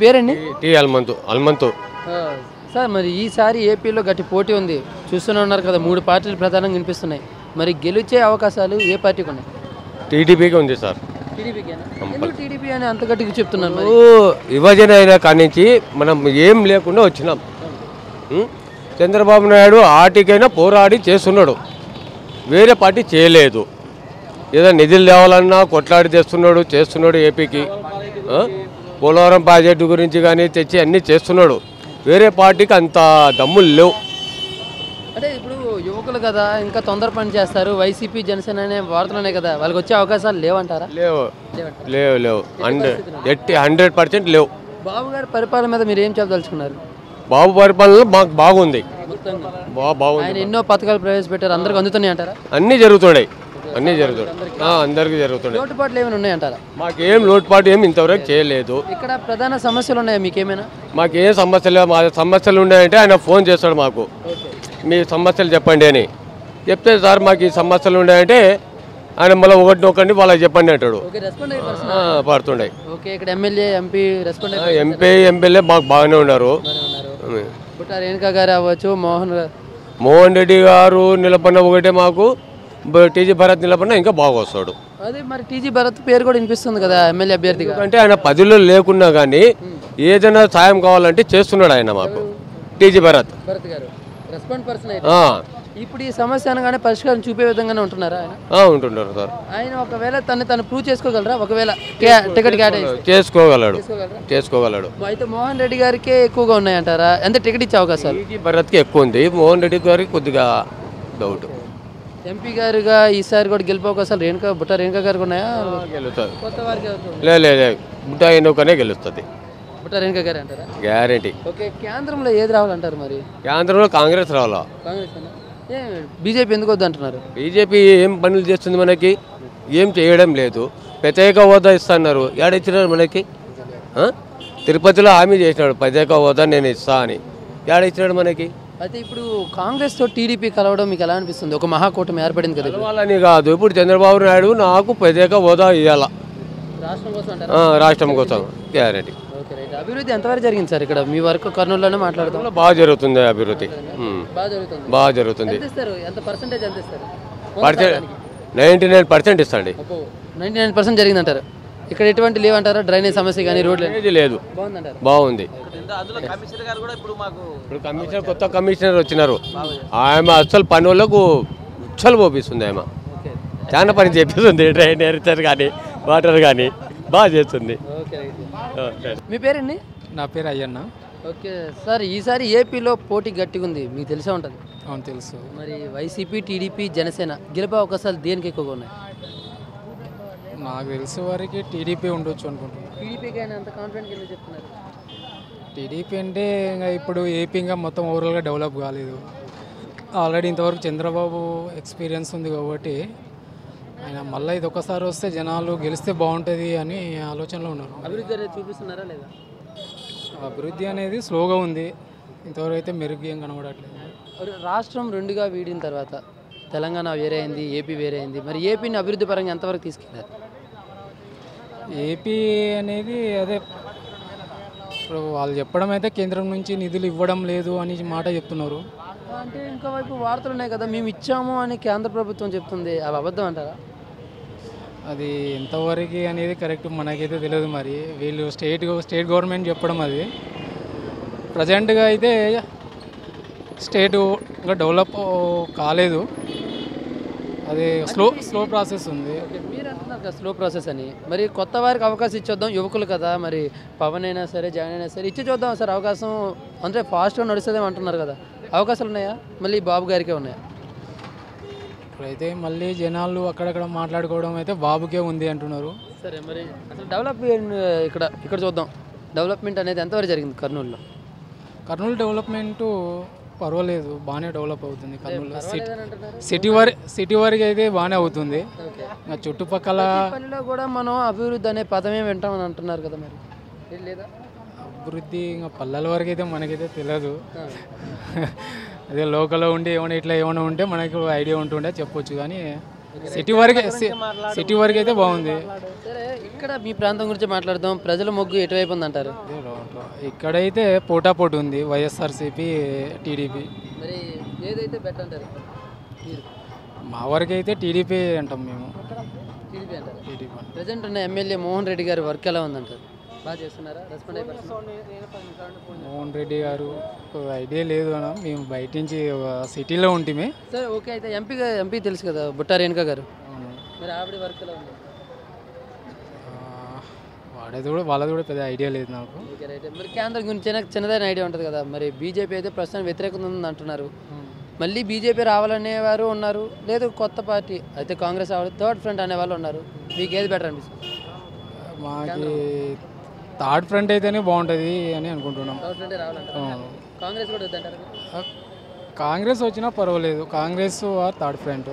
పేరండి? Tea Hanumanthu. Sir మరి ఈసారి ఏపీలో గట్టి పోటీ ఉంది, చూస్తూనే ఉన్నారు కదా, 3 పార్టీలు ప్రధానంగా వినిపిస్తున్నాయి. మరి గెలిచే అవకాశాలు ఏ పార్టీకి ఉన్నాయి? టీడీపీకి ఉంది సార్. టీడీపీ అని అంత గట్టిగా చెప్తున్నారు. విభజన అయినా కాడి నుంచి మనం ఏం లేకుండా వచ్చినాం. చంద్రబాబు నాయుడు ఆటికైనా పోరాడి చేస్తున్నాడు, వేరే పార్టీ చేయలేదు. ఏదో నిధులు తేవాలన్నా కొట్లాడి చేస్తున్నాడు ఏపీకి. పోలవరం ప్రాజెక్టు గురించి కానీ తెచ్చి అన్నీ చేస్తున్నాడు. వేరే పార్టీకి అంత దమ్ములు లేవు. అంటే ఇప్పుడు యువకులు కదా, ఇంకా తొందర పని చేస్తారు. వైసీపీ జనసేన అనే వార్తలునే కదా, వాళ్ళకి వచ్చే అవకాశాలు లేవంటారా? లేవు 100% లేవు. బాబు గారి పరిపాలన మీద మీరు ఏం చెప్పదలుచుకున్నారు? బాబు పరిపాలన మాకు బాగుంది. ఆయన ఎన్నో పథకాలు ప్రవేశపెట్టారు, అందరికి అందుతున్నాయి అంటారా? అన్నీ జరుగుతున్నాయి. అందరికీ జరుగుతున్నాయి. లోటుపాట్లు ఏమైనా ఉన్నాయంటారా? మాకేం లోటుపాటు ఏమి ఇంతవరకు చేయలేదు. ఇక్కడ ప్రధాన సమస్యలు ఉన్నాయా మీకేమైనా? మాకేం సమస్యలు, మా సమస్యలు ఉన్నాయంటే ఆయన ఫోన్ చేస్తాడు మాకు, మీ సమస్యలు చెప్పండి అని చెప్తే, సార్ మాకు ఈ సమస్యలు ఉన్నాయంటే ఆయన మళ్ళీ ఒకటిని వాళ్ళకి చెప్పండి అంటాడు. పడుతుండే. ఎమ్మెల్యే మాకు బాగానే ఉన్నారు. రేణుకా గారు అవ్వచ్చు, మోహన్ రెడ్డి గారు నిలబడిన ఒకటే మాకు, టీజీ భరత్ నిలబడినా ఇంకా బాగా వస్తాడు. అదే మరి టీజీ భరత్ పేరు కూడా వినిపిస్తుంది కదా ఎమ్మెల్యే అభ్యర్థిగా. అంటే ఆయన పదిలో లేకున్నా కానీ ఏదైనా సాయం కావాలంటే చేస్తున్నాడు ఆయన మాకు. టీజీ భరత్ గారు రెస్పాండ్ పర్సన్. ఇప్పుడు ఈ సమస్య అనగానే పరిష్కారం చూపే విధంగానే ఉంటున్నారా? ఉంటున్నారు సార్. ఆయన ఒకవేళ తను ప్రూవ్ చేసుకోగలరా? ఒకవేళ టికెట్ చేసుకోగలడు. అయితే మోహన్ రెడ్డి గారికే ఎక్కువగా ఉన్నాయంటారా? ఎంత టికెట్ ఇచ్చే అవకాశాలు? టీజీ భరత్కి ఎక్కువ ఉంది, మోహన్ రెడ్డి గారికి కొద్దిగా డౌట్. ఎంపీ గారుగా ఈసారి కూడా గెలిపే అవకాశాలు బుట్ట రేణుకా గారికి ఉన్నాయా? గెలుస్తారు. కొత్త వారికి బుట్ట ఎన్నుకనే గెలుస్తుంది. బుట్ట రేణుకా గారు అంటారా? గ్యారెంటీ. ఓకే, కేంద్రంలో ఏది రావాలంటారు? మరి కేంద్రంలో కాంగ్రెస్ రావాలా? బీజేపీ ఎందుకు వద్దు అంటున్నారు? బీజేపీ ఏం పనులు చేస్తుంది మనకి? ఏం చేయడం లేదు. ప్రత్యేక హోదా ఇస్తున్నారు, ఏడిచ్చినారు మనకి? తిరుపతిలో హామీ చేసినాడు, ప్రత్యేక హోదా నేను ఇస్తా అని. ఏడిచ్చినాడు మనకి? అయితే ఇప్పుడు కాంగ్రెస్తో టీడీపీ కలవడం మీకు ఎలా అనిపిస్తుంది? ఒక మహాకూటమి ఏర్పడింది కదా. వాళ్ళని కాదు, ఇప్పుడు చంద్రబాబు నాయుడు నాకు ప్రత్యేక హోదా ఇవ్వాలా, రాష్ట్రం కోసం గ్యారెంటీ. అభివృద్ధి ఎంతవరకు జరిగింది సార్ ఇక్కడ మీ వరకు? కర్నూలులోనే మాట్లాడుతాం. బాగా జరుగుతుంది అభివృద్ధి, బాగా జరుగుతుంది. 99% ఇస్తాండి. 99% జరిగిందంటారు. ఇక్కడ ఎటువంటి లేవంటారా? డ్రైనేజ్ సమస్య కానీ రోడ్లు లేదు, బాగుంది. ఇప్పుడు కొత్త కమిషనర్ వచ్చినారు, ఆమె అసలు పని వాళ్ళకు ఉచ్చలు పోపిస్తుంది. ఆమె చాలా పని చేపిస్తుంది, డ్రైనేజ్ కానీ వాటర్ కానీ బాగా చేస్తుంది. మీ పేరండి? నా పేరు అయ్యన్న. ఓకే సార్, ఈసారి ఏపీలో పోటీ గట్టిగా ఉంది, మీకు తెలిసే ఉంటుంది. అవును తెలుసు. మరి వైసీపీ, టీడీపీ, జనసేన గెలిపే అవకాశాలు దేనికి ఎక్కువగా ఉన్నాయి? నాకు తెలిసే వారికి టీడీపీ ఉండొచ్చు అనుకుంటున్నాను. టీడీపీకి ఆయన అంత కాన్ఫిడెంట్ చెప్తున్నారు. టీడీపీ అంటే ఇంకా ఇప్పుడు ఏపీ ఇంకా మొత్తం ఓవరాల్గా డెవలప్ కాలేదు. ఆల్రెడీ ఇంతవరకు చంద్రబాబు ఎక్స్పీరియన్స్ ఉంది కాబట్టి ఆయన మళ్ళీ ఇది ఒకసారి వస్తే జనాలు గెలిస్తే బాగుంటుంది అని ఆలోచనలో ఉన్నారు. అభివృద్ధి అనేది చూపిస్తున్నారా లేదా? అభివృద్ధి అనేది స్లోగా ఉంది, ఇంతవరకు అయితే మెరుగ్గా ఏం కనబడట్లేదు. రాష్ట్రం రెండుగా వీడిన తర్వాత తెలంగాణ వేరే అయింది, ఏపీ వేరే అయింది. మరి ఏపీని అభివృద్ధి పరంగా ఎంతవరకు తీసుకెళ్ళారు? ఏపీ అనేది అదే ఇప్పుడు వాళ్ళు చెప్పడం అయితే కేంద్రం నుంచి నిధులు ఇవ్వడం లేదు అని మాట చెప్తున్నారు. అంటే ఇంకో వైపు వార్తలు ఉన్నాయి కదా, మేము ఇచ్చాము అని కేంద్ర ప్రభుత్వం చెప్తుంది, అవి అబద్ధం అంటారా? అది ఎంతవరకు అనేది కరెక్ట్ మనకైతే తెలియదు. మరి వీళ్ళు స్టేట్ గవర్నమెంట్ చెప్పడం అది ప్రజెంట్గా అయితే స్టేట్ డెవలప్ కాలేదు, అది స్లో ప్రాసెస్ ఉంది. మీరు అంటున్నారు కదా స్లో ప్రాసెస్ అని, మరి కొత్త వారికి అవకాశం ఇచ్చేద్దాం, యువకులు కదా, మరి పవన్ అయినా సరే జగన్ అయినా సరే ఇచ్చి చూద్దాం సార్ అవకాశం, అంటే ఫాస్ట్గా నడుస్తుందేమో అంటున్నారు కదా, అవకాశాలు ఉన్నాయా? మళ్ళీ బాబు గారికే ఉన్నాయా? ఇప్పుడైతే మళ్ళీ జనాలు అక్కడక్కడ మాట్లాడుకోవడం అయితే బాబుకే ఉంది అంటున్నారు. సరే, మరి అసలు డెవలప్మెంట్ ఇక్కడ చూద్దాం, డెవలప్మెంట్ అనేది ఎంతవరకు జరిగింది కర్నూలులో? కర్నూలు డెవలప్మెంటు పర్వాలేదు, బాగానే డెవలప్ అవుతుంది. కర్నూలు సిటీ వరకు అయితే బాగానే అవుతుంది. ఇంకా చుట్టుపక్కల కూడా మనం అభివృద్ధి అనే పదమే వింటామని అంటున్నారు కదా, మరి లేదా? అభివృద్ధి ఇంకా పల్లెల వరకు అయితే మనకైతే తెలియదు. అదే లోకల్లో ఉండి ఏమైనా ఉంటే మనకు ఐడియా ఉంటుండే చెప్పొచ్చు, కానీ సిటీ వరకు అయితే బాగుంది. సరే, ఇక్కడ మీ ప్రాంతం గురించి మాట్లాడదాం. ప్రజల మొగ్గు ఎటువైపు ఉందంటారు? ఇక్కడైతే పోటాపోటీ ఉంది వైఎస్ఆర్సీపీ టీడీపీ. మరి ఏదైతే బెటర్ అంటారు మీరు? మా వరకు అయితే టీడీపీ అంటాం మేము. టీడీపీ అంటారు. టీడీపీ ప్రజెంట్ ఉన్న ఎమ్మెల్యే మోహన్ రెడ్డి గారి వర్క్ ఎలా ఉందంటారు? బాగా చేస్తున్నారా? రెస్పాండ్ అయిపోతున్నారు? మోహన్ రెడ్డి గారు ఐడియా లేదు అన్న, మేము బయట నుంచి సిటీలో ఉంటిమే. సరే ఓకే. అయితే ఎంపీ తెలుసు కదా బుట్టా రేణుకా గారు, మరి ఆవిడ వర్క్ ఎలా ఉంది? వాళ్ళది కూడా పెద్ద ఐడియా లేదు నాకు. Okay right. మరి కేంద్రం గురించి చిన్నదైన ఐడియా ఉంటుంది కదా. మరి బీజేపీ అయితే ప్రస్తుతానికి వ్యతిరేకంగా ఉంది అంటున్నారు. మళ్ళీ బీజేపీ రావాలనేవారు ఉన్నారు, లేదు కొత్త పార్టీ అయితే కాంగ్రెస్ రావాలి, థర్డ్ ఫ్రంట్ అనేవాళ్ళు ఉన్నారు. మీకు ఏది బెటర్ అనిపిస్తుంది? మాకి థర్డ్ ఫ్రంట్ అయితేనే బాగుంటుంది అని అనుకుంటున్నాం. థర్డ్ ఫ్రంటే రావాలంటారు. కాంగ్రెస్ కూడా వద్దంటారు. కాంగ్రెస్ వచ్చినా పర్వాలేదు, కాంగ్రెస్ ఆర్ థర్డ్ ఫ్రంట్.